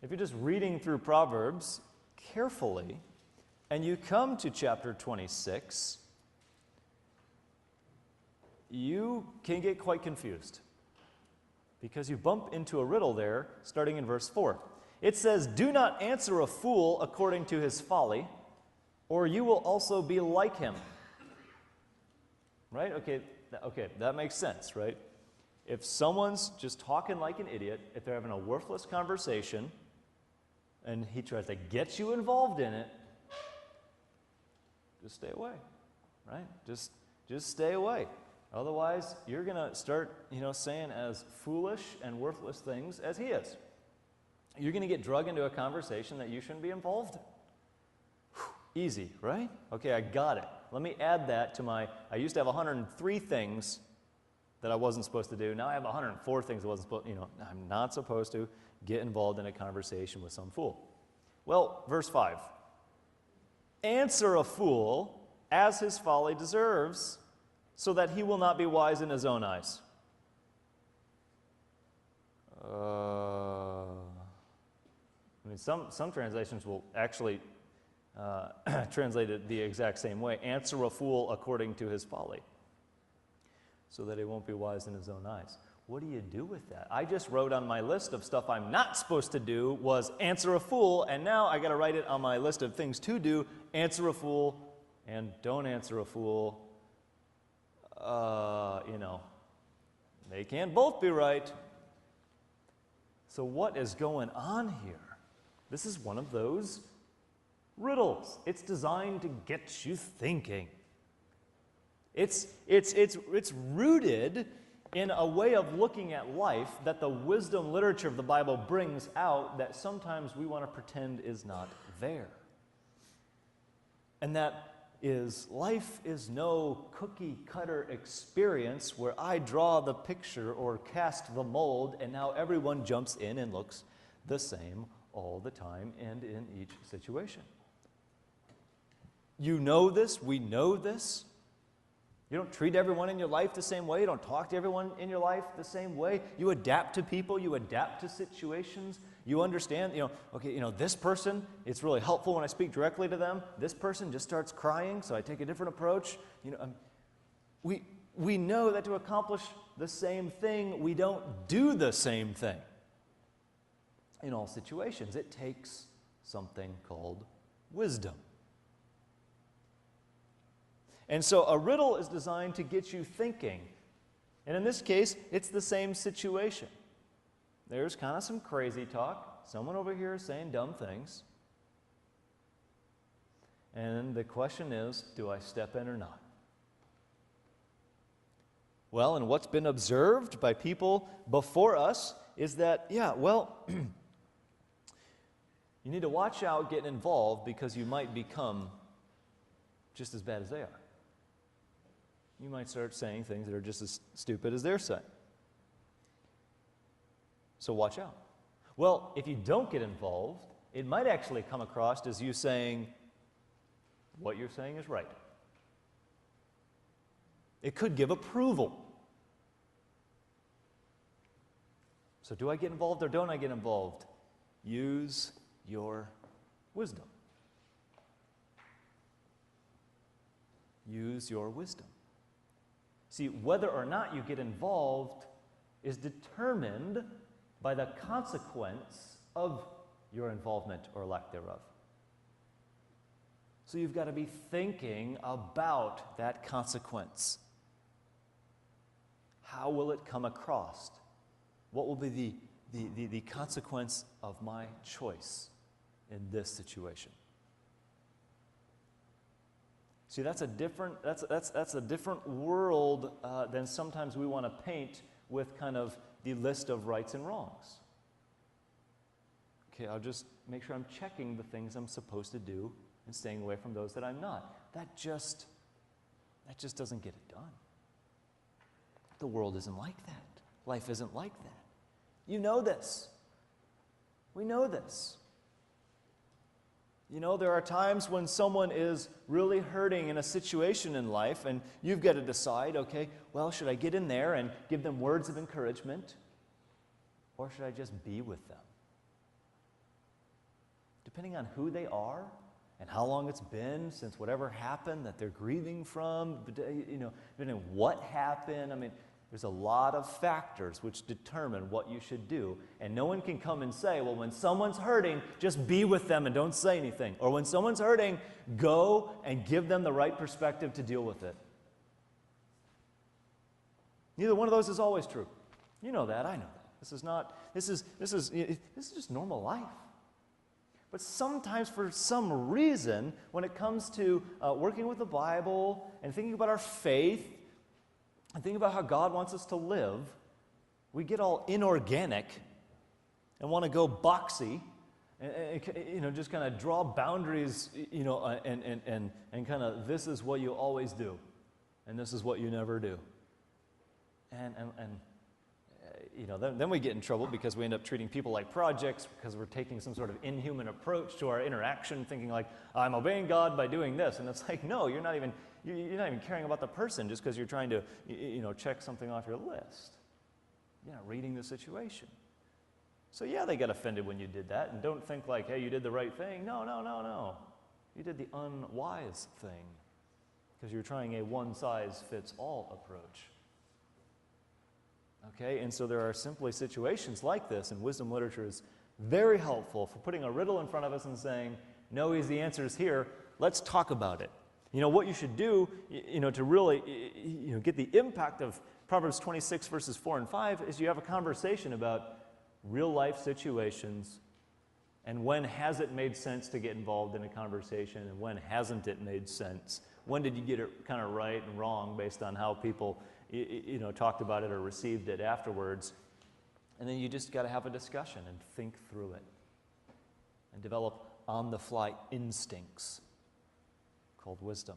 if you're just reading through Proverbs carefully, and you come to chapter 26, you can get quite confused because you bump into a riddle there starting in verse 4. It says, "Do not answer a fool according to his folly, or you will also be like him." Right? Okay, that makes sense, right? If someone's just talking like an idiot, if they're having a worthless conversation, and he tries to get you involved in it, just stay away, right? Just stay away. Otherwise, you're going to start, saying as foolish and worthless things as he is. You're going to get dragged into a conversation that you shouldn't be involved in. Whew, easy, right? Okay, I got it. Let me add that to I used to have 103 things that I wasn't supposed to do. Now I have 104 things I wasn't supposed, I'm not supposed to get involved in a conversation with some fool. Well, verse 5. "Answer a fool as his folly deserves, so that he will not be wise in his own eyes." Some translations will actually translate it the exact same way. "Answer a fool according to his folly, so that he won't be wise in his own eyes." What do you do with that? I just wrote on my list of stuff I'm not supposed to do was answer a fool, and now I got to write it on my list of things to do, answer a fool and don't answer a fool. They can't both be right. So what is going on here? This is one of those riddles. It's designed to get you thinking. It's rooted in a way of looking at life that the wisdom literature of the Bible brings out that sometimes we want to pretend is not there. And that is, life is no cookie-cutter experience where I draw the picture or cast the mold and now everyone jumps in and looks the same all the time and in each situation. You know this, we know this. You don't treat everyone in your life the same way. You don't talk to everyone in your life the same way. You adapt to people. You adapt to situations. You understand, this person, it's really helpful when I speak directly to them. This person just starts crying, so I take a different approach. We know that to accomplish the same thing, we don't do the same thing in all situations. It takes something called wisdom. And so a riddle is designed to get you thinking. And in this case, it's the same situation. There's kind of some crazy talk. Someone over here is saying dumb things. And the question is, do I step in or not? Well, and what's been observed by people before us is that, you need to watch out getting involved because you might become just as bad as they are. You might start saying things that are just as stupid as they're saying. So watch out. Well, if you don't get involved, it might actually come across as you saying, what you're saying is right. It could give approval. So do I get involved or don't I get involved? Use your wisdom. Use your wisdom. See, whether or not you get involved is determined by the consequence of your involvement or lack thereof. So you've got to be thinking about that consequence. How will it come across? What will be the consequence of my choice in this situation? See, that's a different world than sometimes we want to paint with kind of the list of rights and wrongs. Okay, I'll just make sure I'm checking the things I'm supposed to do and staying away from those that I'm not. That just doesn't get it done. The world isn't like that. Life isn't like that. You know this. We know this. There are times when someone is really hurting in a situation in life, and you've got to decide, okay, well, should I get in there and give them words of encouragement, or should I just be with them? depending on who they are and how long it's been since whatever happened that they're grieving from, depending on what happened. I mean, there's a lot of factors which determine what you should do. And no one can come and say, well, when someone's hurting, just be with them and don't say anything. Or when someone's hurting, go and give them the right perspective to deal with it. Neither one of those is always true. You know that, I know that. This is just normal life. But sometimes for some reason, when it comes to working with the Bible and thinking about our faith, and thinking about how God wants us to live, we get all inorganic and want to go boxy, and just kind of draw boundaries, and kind of, this is what you always do, and this is what you never do. Then we get in trouble because we end up treating people like projects because we're taking some sort of inhuman approach to our interaction, thinking like, I'm obeying God by doing this. And it's like, no, you're not even caring about the person just because you're trying to, check something off your list. You're not reading the situation. So yeah, they got offended when you did that. And don't think like, hey, you did the right thing. No. You did the unwise thing because you're trying a one-size-fits-all approach. Okay, and so there are simply situations like this, and wisdom literature is very helpful for putting a riddle in front of us and saying, no easy answers here, let's talk about it. What you should do, to really, get the impact of Proverbs 26 verses 4 and 5 is you have a conversation about real life situations and when has it made sense to get involved in a conversation and when hasn't it made sense. When did you get it kind of right and wrong based on how people talked about it or received it afterwards. And then you just got to have a discussion and think through it and develop on-the-fly instincts called wisdom.